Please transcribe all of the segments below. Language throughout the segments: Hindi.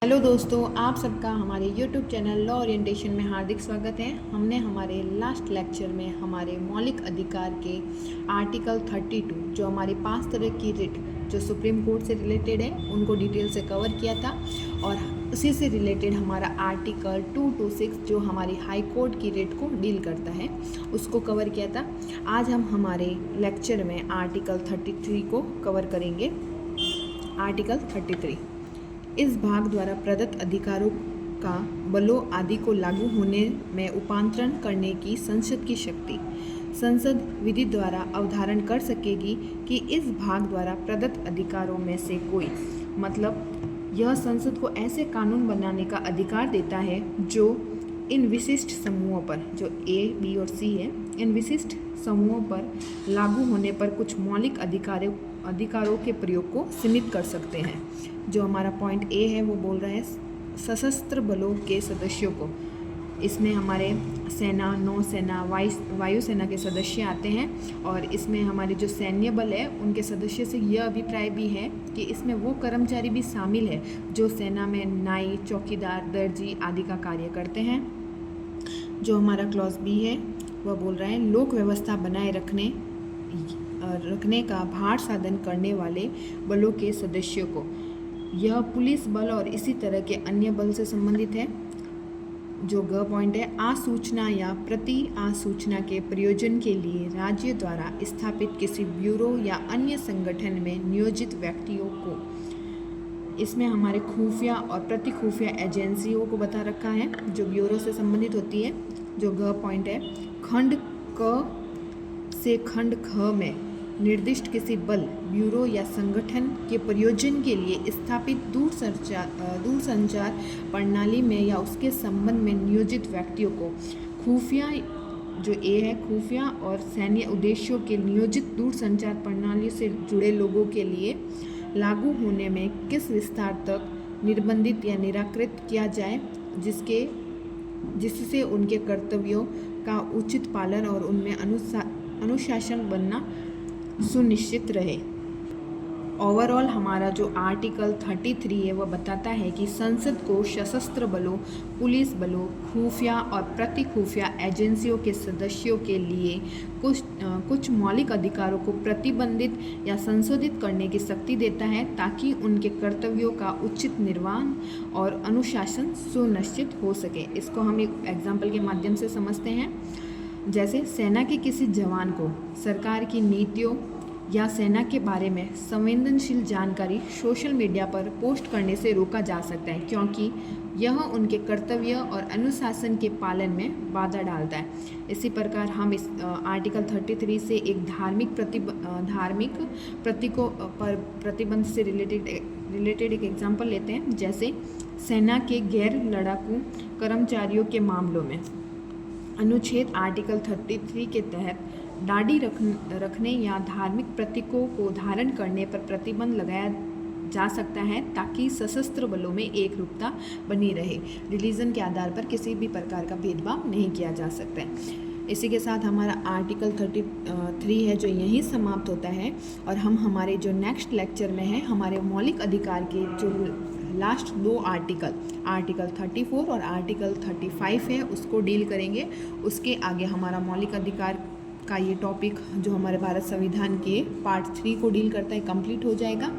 हेलो दोस्तों, आप सबका हमारे YouTube चैनल लॉ ओरिएंटेशन में हार्दिक स्वागत है। हमने हमारे लास्ट लेक्चर में हमारे मौलिक अधिकार के आर्टिकल 32 जो हमारी 5 तरह की रिट जो सुप्रीम कोर्ट से रिलेटेड है उनको डिटेल से कवर किया था, और उसी से रिलेटेड हमारा आर्टिकल 226 जो हमारी हाई कोर्ट की रिट को डील करता है उसको कवर किया था। आज हम हमारे लेक्चर में आर्टिकल 33 को कवर करेंगे। आर्टिकल 33 इस भाग द्वारा प्रदत्त अधिकारों का बलों आदि को लागू होने में उपांतरण करने की संसद की शक्ति संसद विधि द्वारा अवधारण कर सकेगी कि इस भाग द्वारा प्रदत्त अधिकारों में से कोई, मतलब यह संसद को ऐसे कानून बनाने का अधिकार देता है जो इन विशिष्ट समूहों पर, जो ए, बी और सी है, इन विशिष्ट समूहों पर लागू होने पर कुछ मौलिक अधिकारों के प्रयोग को सीमित कर सकते हैं। जो हमारा पॉइंट ए है वो बोल रहा है सशस्त्र बलों के सदस्यों को। इसमें हमारे सेना, नौसेना, वायुसेना के सदस्य आते हैं, और इसमें हमारे जो सैन्य बल है उनके सदस्य से यह अभिप्राय भी है कि इसमें वो कर्मचारी भी शामिल है जो सेना में नाई, चौकीदार, दर्जी आदि का कार्य करते हैं। जो हमारा क्लॉज बी है वह बोल रहा है लोक व्यवस्था बनाए रखने का भार साधन करने वाले बलों के सदस्यों को। यह पुलिस बल और इसी तरह के अन्य बल से संबंधित है। जो ग पॉइंट है, आसूचना या प्रति आसूचना के प्रयोजन के लिए राज्य द्वारा स्थापित किसी ब्यूरो या अन्य संगठन में नियोजित व्यक्तियों को। इसमें हमारे खुफिया और प्रति खुफिया एजेंसियों को बता रखा है जो ब्यूरो से संबंधित होती है। जो ग पॉइंट है, खंड क से खंड ख में निर्दिष्ट किसी बल, ब्यूरो या संगठन के प्रयोजन के लिए स्थापित दूरसंचार प्रणाली में या उसके संबंध में नियोजित व्यक्तियों को। खुफिया, जो ए है, खुफिया और सैन्य उद्देश्यों के नियोजित दूरसंचार प्रणाली से जुड़े लोगों के लिए लागू होने में किस विस्तार तक निर्बंधित या निराकृत किया जाए जिससे उनके कर्तव्यों का उचित पालन और उनमें अनुशासन बनना सुनिश्चित रहे। ओवरऑल हमारा जो आर्टिकल 33 है वह बताता है कि संसद को सशस्त्र बलों, पुलिस बलों, खुफिया और प्रति खुफिया एजेंसियों के सदस्यों के लिए कुछ मौलिक अधिकारों को प्रतिबंधित या संशोधित करने की शक्ति देता है ताकि उनके कर्तव्यों का उचित निर्वहन और अनुशासन सुनिश्चित हो सके। इसको हम एक एग्जाम्पल के माध्यम से समझते हैं। जैसे सेना के किसी जवान को सरकार की नीतियों या सेना के बारे में संवेदनशील जानकारी सोशल मीडिया पर पोस्ट करने से रोका जा सकता है, क्योंकि यह उनके कर्तव्य और अनुशासन के पालन में बाधा डालता है। इसी प्रकार हम इस आर्टिकल 33 से एक धार्मिक प्रतीकों पर प्रतिबंध से रिलेटेड एक एग्जाम्पल लेते हैं। जैसे सेना के गैर लड़ाकू कर्मचारियों के मामलों में अनुच्छेद आर्टिकल 33 के तहत दाढ़ी रखने या धार्मिक प्रतीकों को धारण करने पर प्रतिबंध लगाया जा सकता है ताकि सशस्त्र बलों में एक रूपता बनी रहे। रिलीजन के आधार पर किसी भी प्रकार का भेदभाव नहीं किया जा सकता है। इसी के साथ हमारा आर्टिकल 33 है जो यहीं समाप्त होता है, और हम हमारे जो नेक्स्ट लेक्चर में है हमारे मौलिक अधिकार के जो लास्ट दो आर्टिकल 34 और आर्टिकल 35 है उसको डील करेंगे। उसके आगे हमारा मौलिक अधिकार का ये टॉपिक जो हमारे भारत संविधान के पार्ट 3 को डील करता है कंप्लीट हो जाएगा।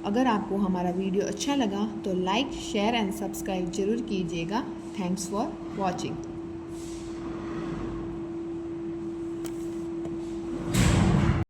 अगर आपको हमारा वीडियो अच्छा लगा तो लाइक, शेयर एंड सब्सक्राइब जरूर कीजिएगा। Thanks for watching.